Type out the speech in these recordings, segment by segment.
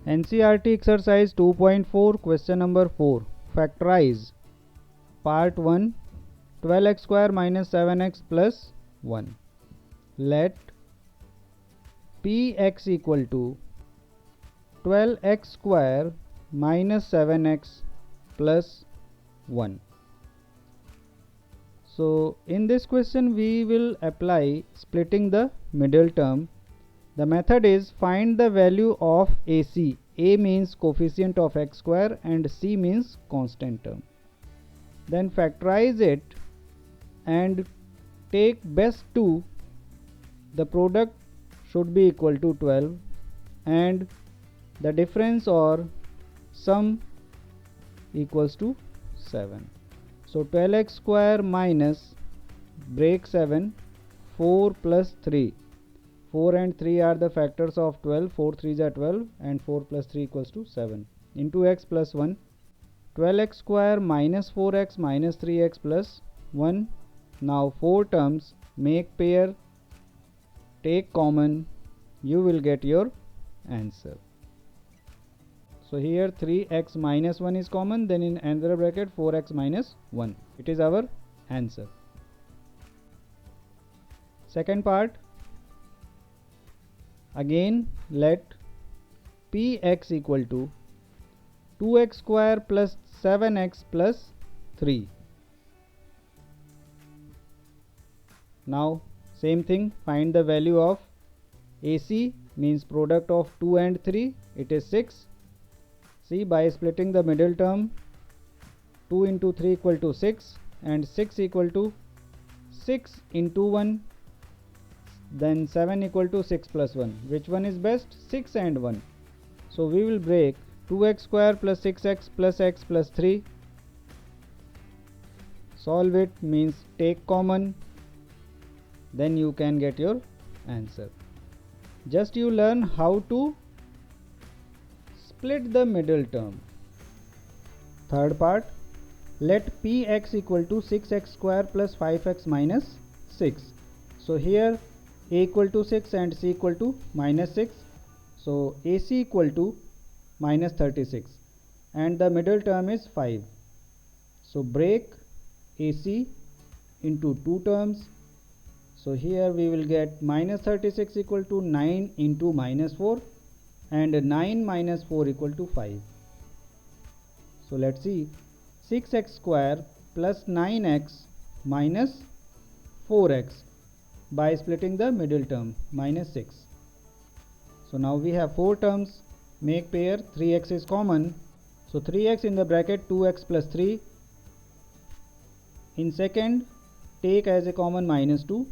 NCERT exercise 2.4 question number 4. Factorize. Part 1. 12x square minus 7x plus 1. Let Px equal to 12x square minus 7x plus 1. So in this question we will apply splitting the middle term. The method is find the value of AC. A means coefficient of x square and C means constant term. Then factorize it and take best 2. The product should be equal to 12 and the difference or sum equals to 7. So 12x square minus break 7, 4 plus 3. 4 and 3 are the factors of 12. 4 3s are 12 and 4 plus 3 equals to 7 into x plus 1. 12x square minus 4x minus 3x plus 1. Now 4 terms, make pair, take common, you will get your answer. So here 3x minus 1 is common, then in another bracket 4x minus 1. It is our answer. Second part. Again let Px equal to 2x square plus 7x plus 3. Now same thing, find the value of AC means product of 2 and 3, it is 6. See, by splitting the middle term, 2 into 3 equal to 6 and 6 equal to 6 into 1, then 7 equal to 6 plus 1. Which one is best? 6 and 1. So we will break 2x square plus 6x plus x plus 3. Solve it means take common, then you can get your answer. Just you learn how to split the middle term. Third part, let Px equal to 6x square plus 5x minus 6. So here A equal to 6 and C equal to minus 6. So AC equal to minus 36 and the middle term is 5. So break AC into 2 terms. So here we will get minus 36 equal to 9 into minus 4 and 9 minus 4 equal to 5. So let's see, 6x square plus 9x minus 4x by splitting the middle term minus 6. So now we have 4 terms, make pair, 3x is common. So 3x in the bracket 2x plus 3. In second take as a common minus 2.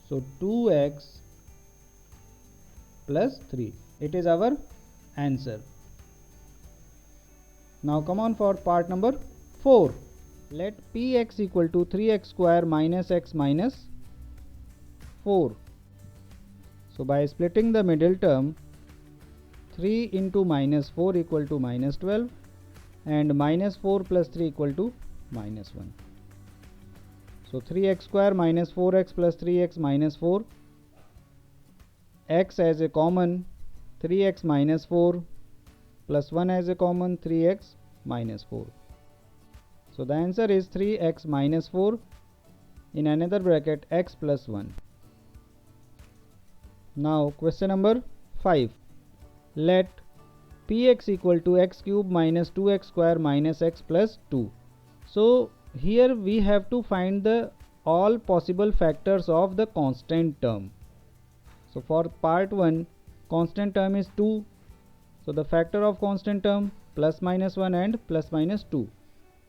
So 2x plus 3. It is our answer. Now come on for part number 4. Let Px equal to 3x square minus x minus 4. So by splitting the middle term, 3 into minus 4 equal to minus 12 and minus 4 plus 3 equal to minus 1. So 3x square minus 4x plus 3x minus 4. X as a common, 3x minus 4 plus 1 as a common, 3x minus 4. So the answer is 3x minus 4 in another bracket x plus 1. Now question number 5. Let Px equal to x cube minus 2x square minus x plus 2. So here we have to find the all possible factors of the constant term. So for part 1, constant term is 2. So the factor of constant term plus minus 1 and plus minus 2.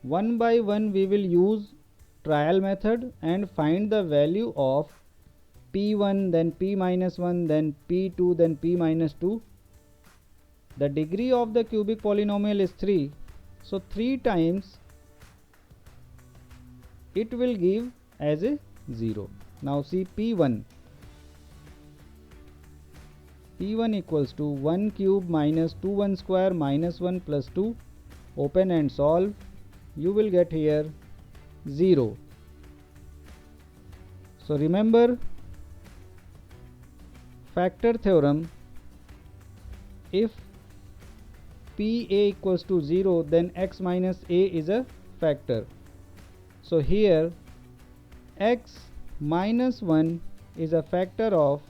One by one we will use trial method and find the value of P1, then P minus 1, then P2, then P minus 2. The degree of the cubic polynomial is 3. So 3 times it will give as a 0. Now see P1. P1 equals to 1 cube minus 2 1 square minus 1 plus 2. Open and solve. You will get here 0. So remember factor theorem, if pa equals to 0, then x minus a is a factor. So here x minus 1 is a factor of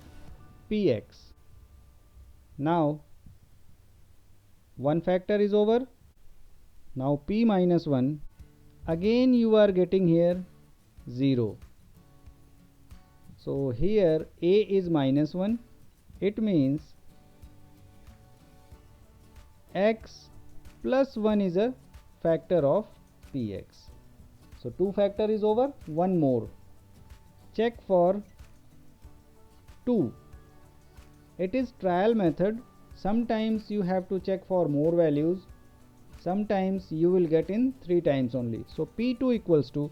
px. Now one factor is over. Now p minus 1, again you are getting here 0. So here a is minus 1. It means x plus 1 is a factor of px. So 2 factor is over. One more. Check for 2. It is trial method. Sometimes you have to check for more values. Sometimes you will get in 3 times only. So p2 equals to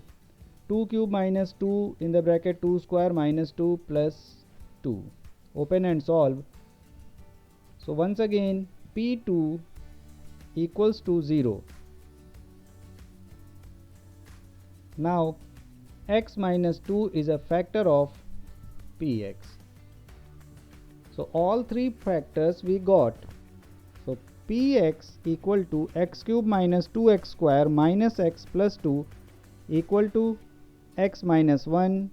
2 cube minus 2 in the bracket 2 square minus 2 plus 2. Open and solve. So once again p2 equals to 0. Now x minus 2 is a factor of px. So all 3 factors we got. So px equal to x cube minus 2x square minus x plus 2 equal to x minus 1,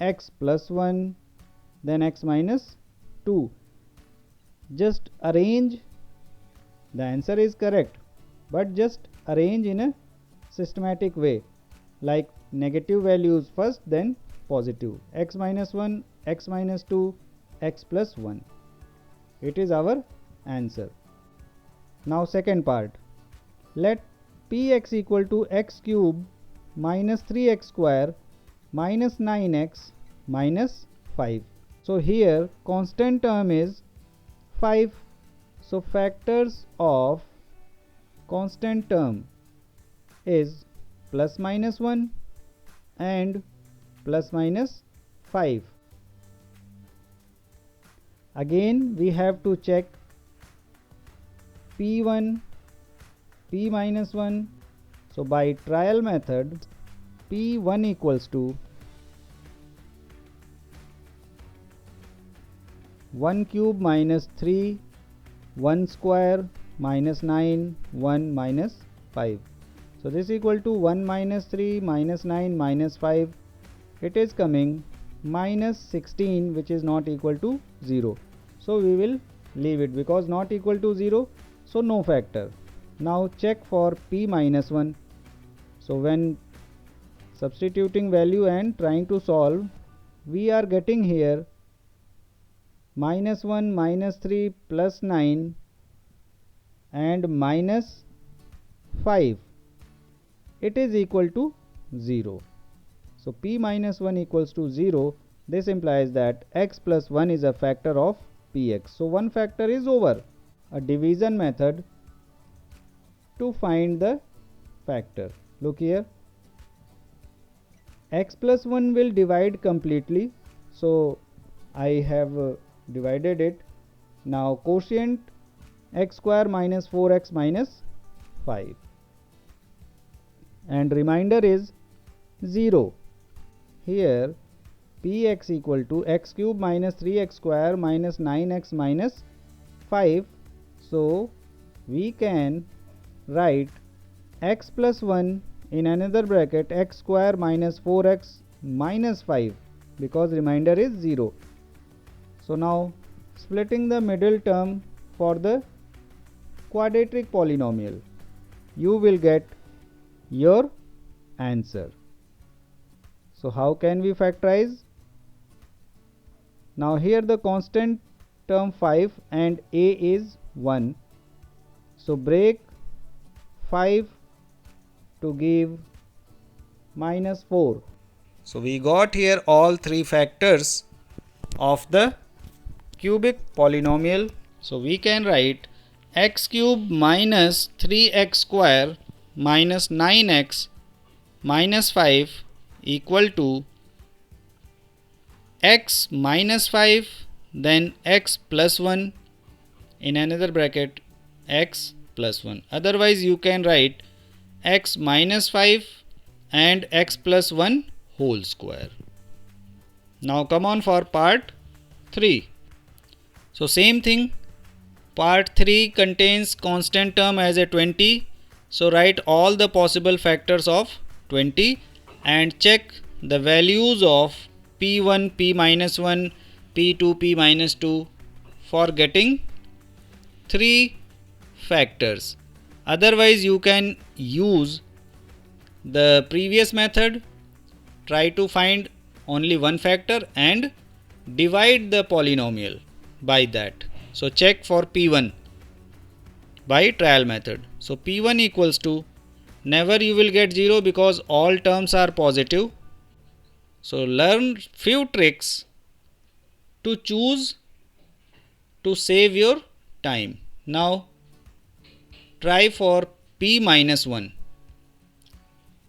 x plus 1, then x minus 2. Just arrange. The answer is correct, but just arrange in a systematic way, like negative values first, then positive. X minus 1, x minus 2, x plus 1. It is our answer. Now second part. Let px equal to x cube minus 3x square minus 9x minus 5. So here constant term is 5. So factors of constant term is plus minus 1 and plus minus 5. Again we have to check p1, p minus 1. So by trial method p1 equals to 1 cube minus 3, 1 square minus 9, 1 minus 5. So this equal to 1 minus 3 minus 9 minus 5. It is coming minus 16, which is not equal to 0. So we will leave it because not equal to 0. So no factor. Now check for p minus 1. So when substituting value and trying to solve, we are getting here minus 1 minus 3 plus 9 and minus 5. It is equal to 0. So p minus 1 equals to 0. This implies that x plus 1 is a factor of px. So one factor is over. A division method to find the factor. Look here. X plus 1 will divide completely. So I have divided it. Now quotient x square minus 4x minus 5. And remainder is 0. Here px equal to x cube minus 3x square minus 9x minus 5. So we can write x plus 1 in another bracket x square minus 4x minus 5 because remainder is 0. So now splitting the middle term for the quadratic polynomial, you will get your answer. So how can we factorize? Now here the constant term 5 and a is 1. So break 5 to give minus 4. So we got here all 3 factors of the cubic polynomial. So we can write x cube minus 3x square minus 9x minus 5 equal to x minus 5, then x plus 1 in another bracket x plus 1. Otherwise you can write x minus 5 and x plus 1 whole square. Now come on for part 3. So same thing, Part 3 contains constant term as a 20. So write all the possible factors of 20 and check the values of P1, P minus 1, P2, P minus 2 for getting 3 factors. Otherwise you can use the previous method, try to find only one factor and divide the polynomial by that. So check for P1 by trial method. So P1 equals to, never you will get 0 because all terms are positive. So learn few tricks to choose to save your time. Now try for P minus 1.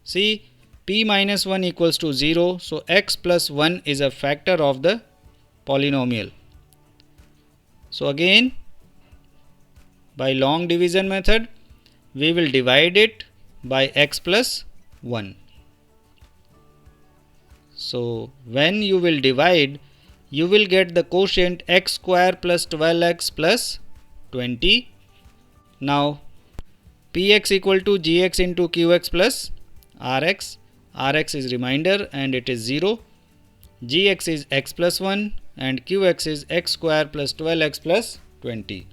See, P minus 1 equals to 0. So x plus 1 is a factor of the polynomial. So again, by long division method, we will divide it by x plus 1. So when you will divide, you will get the quotient x square plus 12x plus 20. Now px equal to gx into qx plus rx. Rx is remainder and it is 0. Gx is x plus 1 and qx is x square plus 12x plus 20.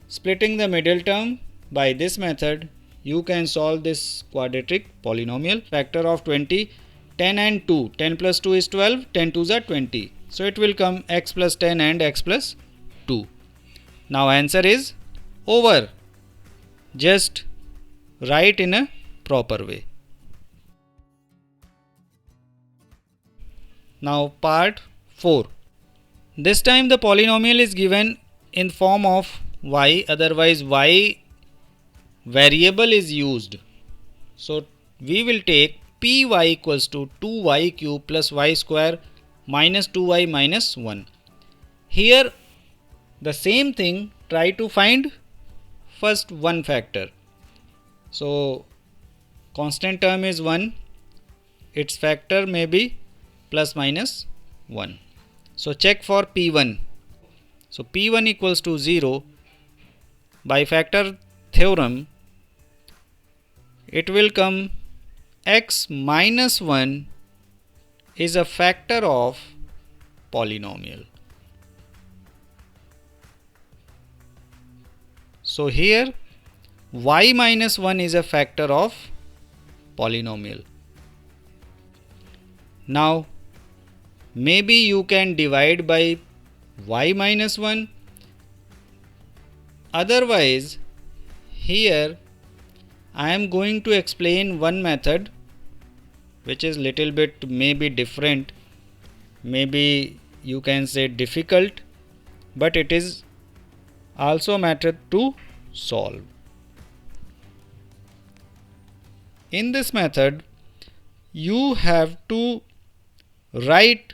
Splitting the middle term by this method, you can solve this quadratic polynomial. Factor of 20, 10 and 2. 10 plus 2 is 12, 10 2s are 20. So it will come x plus 10 and x plus 2. Now answer is over. Just write in a proper way. Now part 4. This time the polynomial is given in form of y, otherwise y variable is used. So we will take py equals to 2y cube plus y square minus 2y minus 1. Here the same thing, try to find first one factor. So constant term is 1, its factor may be plus minus 1. So check for P1. So P1 equals to 0. By factor theorem, it will come x minus 1 is a factor of polynomial. So here y minus 1 is a factor of polynomial. Now maybe you can divide by y minus 1. Otherwise, here I am going to explain one method which is little bit maybe different, maybe you can say difficult, but it is also a method to solve. In this method, you have to write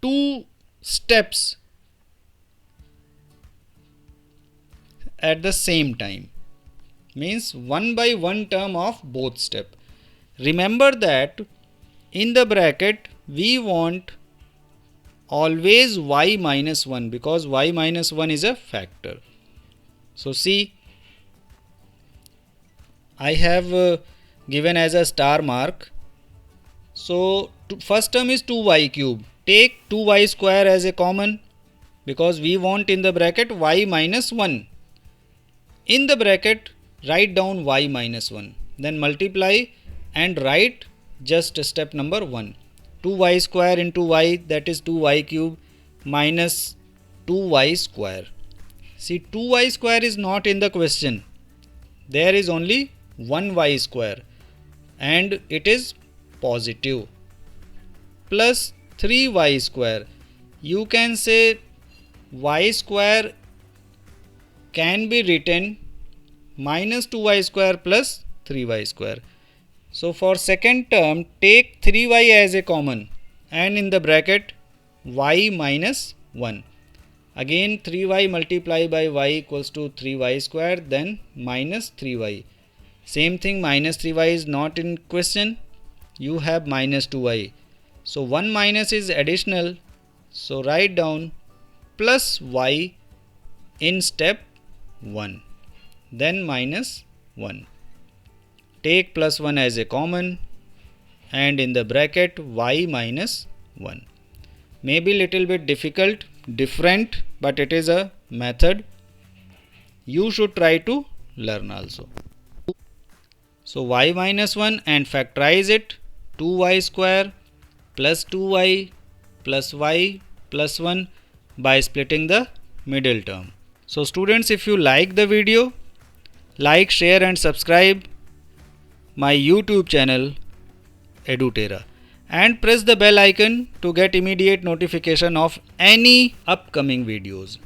2 steps at the same time, means one by one term of both step. Remember that in the bracket we want always y minus 1 because y minus 1 is a factor. So see, I have given as a star mark. So first term is 2y cube. Take 2y square as a common because we want in the bracket y minus 1. In the bracket write down y minus 1. Then multiply and write just step number 1. 2y square into y, that is 2y cube minus 2y square. See, 2y square is not in the question. There is only 1y square and it is positive, plus 3y square. You can say y square can be written minus 2y square plus 3y square. So for second term, take 3y as a common and in the bracket y minus 1. Again 3y multiply by y equals to 3y square, then minus 3y. Same thing, minus 3y is not in question. You have minus 2y. So 1 minus is additional. So write down plus y in step 1, then minus 1. Take plus 1 as a common and in the bracket y minus 1. Maybe little bit difficult, different, but it is a method. You should try to learn also. So y minus 1 and factorize it, 2y square plus 2y plus y plus 1 by splitting the middle term. So students, if you like the video, like, share and subscribe my YouTube channel EduTerra and press the bell icon to get immediate notification of any upcoming videos.